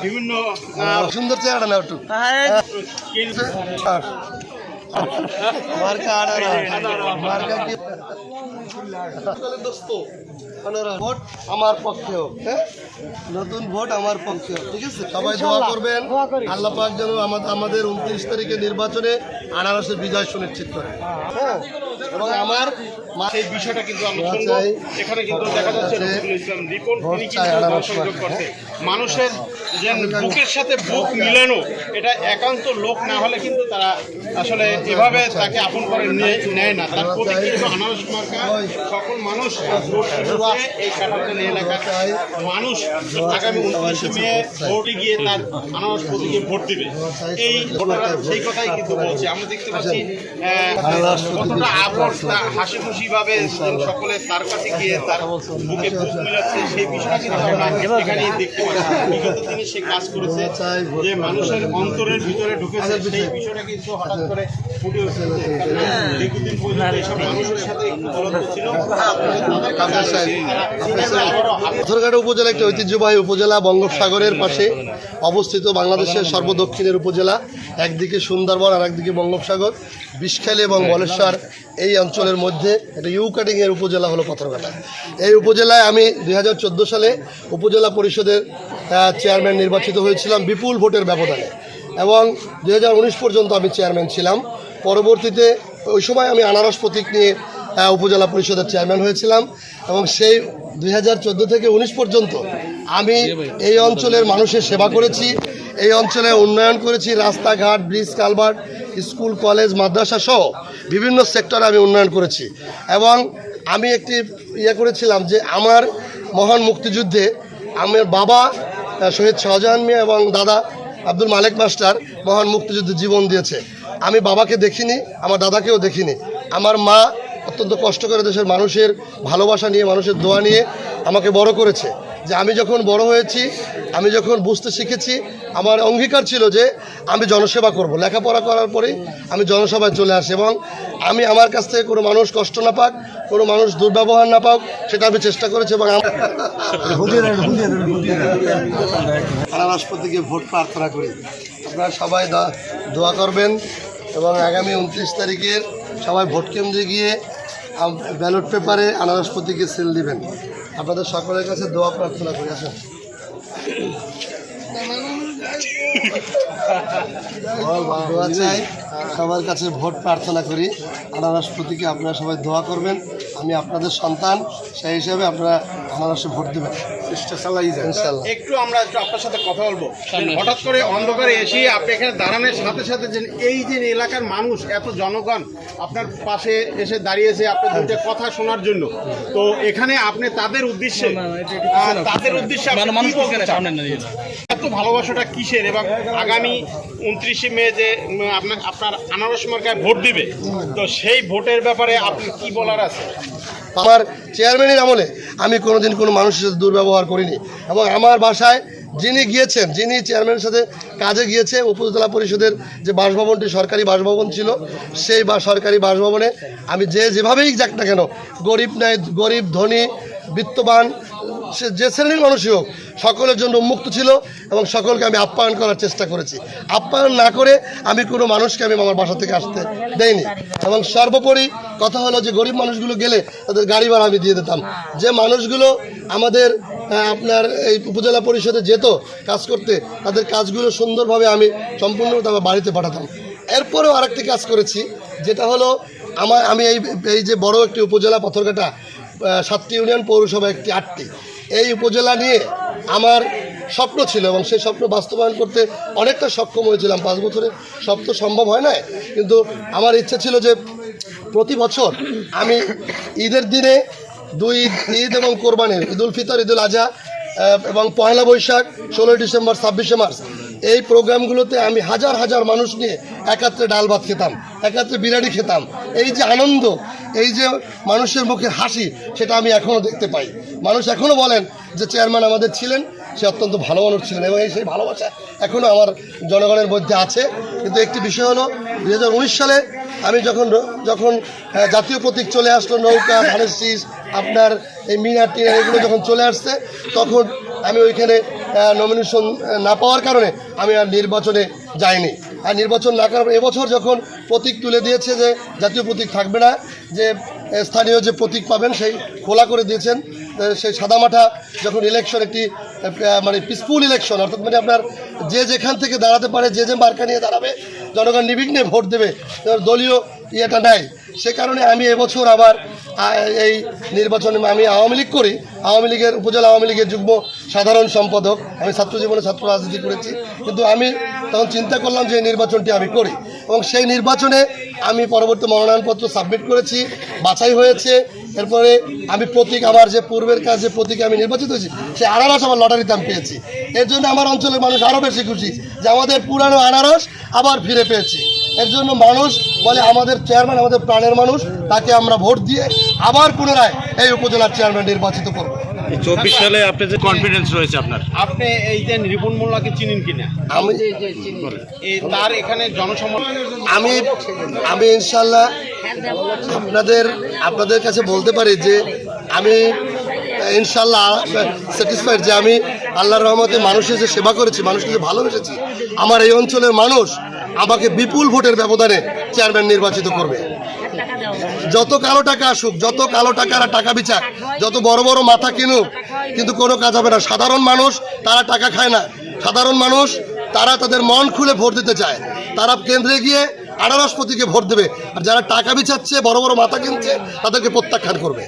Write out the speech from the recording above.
বিভিন্ন সুন্দর চেহারা না একটু ভোট আমার পক্ষে হোক, হ্যাঁ, নতুন ভোট আমার পক্ষে হোক, ঠিক আছে? সবাই দোয়া করবেন আল্লাহ পাক যেন আমাদের 29 তারিখে নির্বাচনে আনারসের বিজয় সুনিশ্চিত করে, হ্যাঁ। এবং আমার সেই বিষয়টা কিন্তু আমরা শুনবো। এখানে কিন্তু দেখা যাচ্ছে রফিকুল ইসলাম রিপন তিনি কিন্তু সংযোগ করতে মানুষের যে বুকের সাথে বুক মিলানো, এটা একান্ত লোক না হলে কিন্তু তারা আসলে এভাবে তাকে আপন করে নেয় না। তার প্রতি কিন্তু আনারস মার্কা সকল মানুষ এই কাটারখালী এলাকার মানুষ আগামী 29 মে ভোটে গিয়ে তার আনারস প্রতীকে ভোট দিবে, এই ভোটাররা সেই কথাই কিন্তু বলছে। আমরা দেখতে পাচ্ছি কতটা আপন হাসি খুশি ভাবে সকলে তার কাছে গিয়ে তার বুকে বুক মিলাচ্ছে, সেই বিষয়টা কিন্তু আমরা এখানেই দেখতে পাচ্ছি। বিগত দিনে সে কাজ করেছে, যে মানুষের অন্তরের ভিতরে ঢুকেছে, সেই বিষয়টা কিন্তু হঠাৎ করে ফুটে উঠেছে। দীর্ঘদিন পর্যন্ত এইসব মানুষের সাথে একটু দূরত্ব ছিল। পাথরঘাটা উপজেলা একটি ঐতিহ্যবাহী উপজেলা, বঙ্গোপসাগরের পাশে অবস্থিত, বাংলাদেশের সর্বদক্ষিণের উপজেলা। একদিকে সুন্দরবন আর একদিকে বঙ্গোপসাগর, বিষখালী এবং বলেশ্বর এই অঞ্চলের মধ্যে একটা ইউকাটিংয়ের উপজেলা হলো পাথরঘাটা। এই উপজেলায় আমি 2014 সালে উপজেলা পরিষদের চেয়ারম্যান নির্বাচিত হয়েছিলাম বিপুল ভোটের ব্যবধানে, এবং 2019 পর্যন্ত আমি চেয়ারম্যান ছিলাম। পরবর্তীতে ওই সময় আমি আনারস প্রতীক নিয়ে উপজেলা পরিষদের চেয়ারম্যান হয়েছিলাম, এবং সেই 2014 থেকে 19 পর্যন্ত আমি এই অঞ্চলের মানুষের সেবা করেছি, এই অঞ্চলে উন্নয়ন করেছি, রাস্তাঘাট, ব্রিজ, কালভার্ট, স্কুল, কলেজ, মাদ্রাসা সহ বিভিন্ন সেক্টরে আমি উন্নয়ন করেছি। এবং আমি একটি করেছিলাম যে আমার মহান মুক্তিযুদ্ধে আমার বাবা শহীদ শাহজাহান মিয়া এবং দাদা আব্দুল মালেক মাস্টার মহান মুক্তিযুদ্ধে জীবন দিয়েছে। আমি বাবাকে দেখিনি, আমার দাদাকেও দেখিনি। আমার মা অত্যন্ত কষ্ট করে দেশের মানুষের ভালোবাসা নিয়ে, মানুষের দোয়া নিয়ে আমাকে বড় করেছে। যে আমি যখন বড় হয়েছি, আমি যখন বুঝতে শিখেছি, আমার অঙ্গীকার ছিল যে আমি জনসেবা করব। লেখাপড়া করার পরেই আমি জনসভায় চলে আসি, এবং আমি আমার কাছ থেকে কোনো মানুষ কষ্ট না পাক, কোনো মানুষ দুর্ব্যবহার না পাক, সেটা আমি চেষ্টা করেছি। এবং আনারস প্রতীকে ভোট প্রার্থনা করি, আপনারা সবাই দোয়া করবেন, এবং আগামী 29 তারিখের সবাই ভোট কেন্দ্রে গিয়ে ব্যালট পেপারে আনারস প্রতীকে সিল দিবেন। আপনাদের সকলের কাছে দোয়া প্রার্থনা করি। আসেন, দোয়া চাই, সবার কাছে ভোট প্রার্থনা করি, আনারস প্রতীকে আপনারা সবাই দোয়া করবেন। আমি আপনাদের সন্তান, সেই হিসাবে আপনারা আনারসে ভোট দেবেন। একটু আমরা আপনার সাথে কথা বলবো। হঠাৎ করে অন্ধকারে এসে আপনি এখানে দাঁড়ানোর সাথে সাথে যে এই যে এলাকার মানুষ, এত জনগণ আপনার পাশে এসে দাঁড়িয়েছে আপনার দুটো কথা শোনার জন্য, তো এখানে আপনি তাদের উদ্দেশ্যে এত ভালোবাসাটা কিসের, এবং আগামী 29 মে যে আপনার আনারস মার্কায় ভোট দিবে, তো সেই ভোটের ব্যাপারে আপনি কি বলার আছে? আমার চেয়ারম্যানের আমলে আমি কোনোদিন কোনো মানুষের সাথে দুর্ব্যবহার করিনি, এবং আমার বাসায় যিনি গিয়েছেন, যিনি চেয়ারম্যানের সাথে কাজে গিয়েছে, উপজেলা পরিষদের যে বাসভবনটি সরকারি বাসভবন ছিল, সেই সরকারি বাসভবনে আমি যেভাবেই যাক না কেন, গরিব ধনী বিত্তবান সে যে শ্রেণীর মানুষই হোক, সকলের জন্য উন্মুক্ত ছিল, এবং সকলকে আমি আপ্যায়ন করার চেষ্টা করেছি। আপ্যায়ন না করে আমি কোনো মানুষকে আমি আমার বাসা থেকে আসতে দেইনি। এবং সর্বোপরি কথা হলো যে গরিব মানুষগুলো গেলে তাদের গাড়ি ভাড়া আমি দিয়ে দিতাম। যে মানুষগুলো আমাদের আপনার এই উপজেলা পরিষদে যেত কাজ করতে, তাদের কাজগুলো সুন্দরভাবে আমি সম্পূর্ণ তাদের বাড়িতে পাঠাতাম। এরপরেও আরেকটি কাজ করেছি, যেটা হলো আমি এই যে বড় একটি উপজেলা পাথরঘাটা, 7টি ইউনিয়ন, পৌরসভা 8টি, এই উপজেলা নিয়ে আমার স্বপ্ন ছিল, এবং সেই স্বপ্ন বাস্তবায়ন করতে অনেকটা সক্ষম হয়েছিলাম। 5 বছরে সব তো সম্ভব হয় না, কিন্তু আমার ইচ্ছা ছিল যে প্রতি বছর আমি ঈদের দিনে 2 ঈদ এবং কোরবানির, ঈদুল ফিতর, ঈদুল আজহা এবং পয়লা বৈশাখ, 16 ডিসেম্বর, 26শে মার্চ, এই প্রোগ্রামগুলোতে আমি হাজার হাজার মানুষ নিয়ে একাত্রে ডাল ভাত খেতাম, একাত্রে বিরিয়ানি খেতাম। এই যে আনন্দ, এই যে মানুষের মুখে হাসি, সেটা আমি এখনও দেখতে পাই। মানুষ এখনও বলেন যে চেয়ারম্যান আমাদের ছিলেন, সে অত্যন্ত ভালো মানুষ ছিলেন, এবং সেই ভালোবাসা এখনও আমার জনগণের মধ্যে আছে। কিন্তু একটি বিষয় হলো 2019 সালে আমি যখন জাতীয় প্রতীক চলে আসলো, নৌকা, ধানের শীষ, আপনার এই মিনার টিনার এগুলো যখন চলে আসছে, তখন আমি ওইখানে নমিনেশন না পাওয়ার কারণে আমি আর নির্বাচনে যাইনি। আর নির্বাচন না করার এবছর যখন প্রতীক তুলে দিয়েছে যে জাতীয় প্রতীক থাকবে না, যে স্থানীয় যে প্রতীক পাবেন সেই খোলা করে দিয়েছেন, সেই সাদামাটা যখন ইলেকশন একটি মানে পিসফুল ইলেকশন, অর্থাৎ মানে আপনার যে যেখান থেকে দাঁড়াতে পারে, যে যে মার্কা নিয়ে দাঁড়াবে, জনগণ নির্বিঘ্নে ভোট দেবে, দলীয় ইয়েটা নাই। সে কারণে আমি এবছর আবার এই নির্বাচনে আমি আওয়ামী লীগ করি, আওয়ামী লীগের উপজেলা আওয়ামী লীগের যুগ্ম সাধারণ সম্পাদক, আমি ছাত্র জীবনে ছাত্র রাজনীতি করেছি, কিন্তু আমি তখন চিন্তা করলাম যে এই নির্বাচনটি আমি করি এবং সেই নির্বাচনে আমি পরবর্তী মনোনয়নপত্র সাবমিট করেছি, বাছাই হয়েছে। এরপরে আমি প্রতীক, আমার যে পূর্বের কাজ যে প্রতীকে আমি নির্বাচিত হয়েছি সেই আনারস আমার লটারিতে আমি পেয়েছি। এর জন্য আমার অঞ্চলের মানুষ আরও বেশি খুশি যে আমাদের পুরানো আনারস আবার ফিরে পেয়েছি। এর জন্য মানুষ বলে আমাদের চেয়ারম্যান আমাদের প্রাণের মানুষ, তাকে আমরা ভোট দিয়ে আবার পুনরায় এই উপজেলার চেয়ারম্যান নির্বাচিত করব। 24 সালে আপনার যে কনফিডেন্স রয়েছে আপনার, আপনি এই যে রিপন মোল্লাকে চিনেন কিনা? আমি তার এখানে জনসমর্থন আমি ইনশাল্লাহ আপনাদের কাছে বলতে পারি যে আমি ইনশাল্লাহ স্যাটিসফাইড যে আমি আল্লাহর রহমতে মানুষের যে সেবা করেছি, মানুষকে যে ভালোবেসেছি, আমার এই অঞ্চলের মানুষ আমাকে বিপুল ভোটের ব্যবধানে চেয়ারম্যান নির্বাচিত করবে। যত কালো টাকা আসুক, যত কালো টাকারা টাকা বিচার, যত বড় বড় মাথা কিনুক, কিন্তু কোনো কাজ হবে না। সাধারণ মানুষ তারা টাকা খায় না, সাধারণ মানুষ তারা তাদের মন খুলে ভোট দিতে চায়, তারা কেন্দ্রে গিয়ে আনারস প্রতীকে ভোট দেবে। আর যারা টাকা বিচাচ্ছে, বড় বড় মাথা কিনছে, তাদেরকে প্রত্যাখ্যান করবে।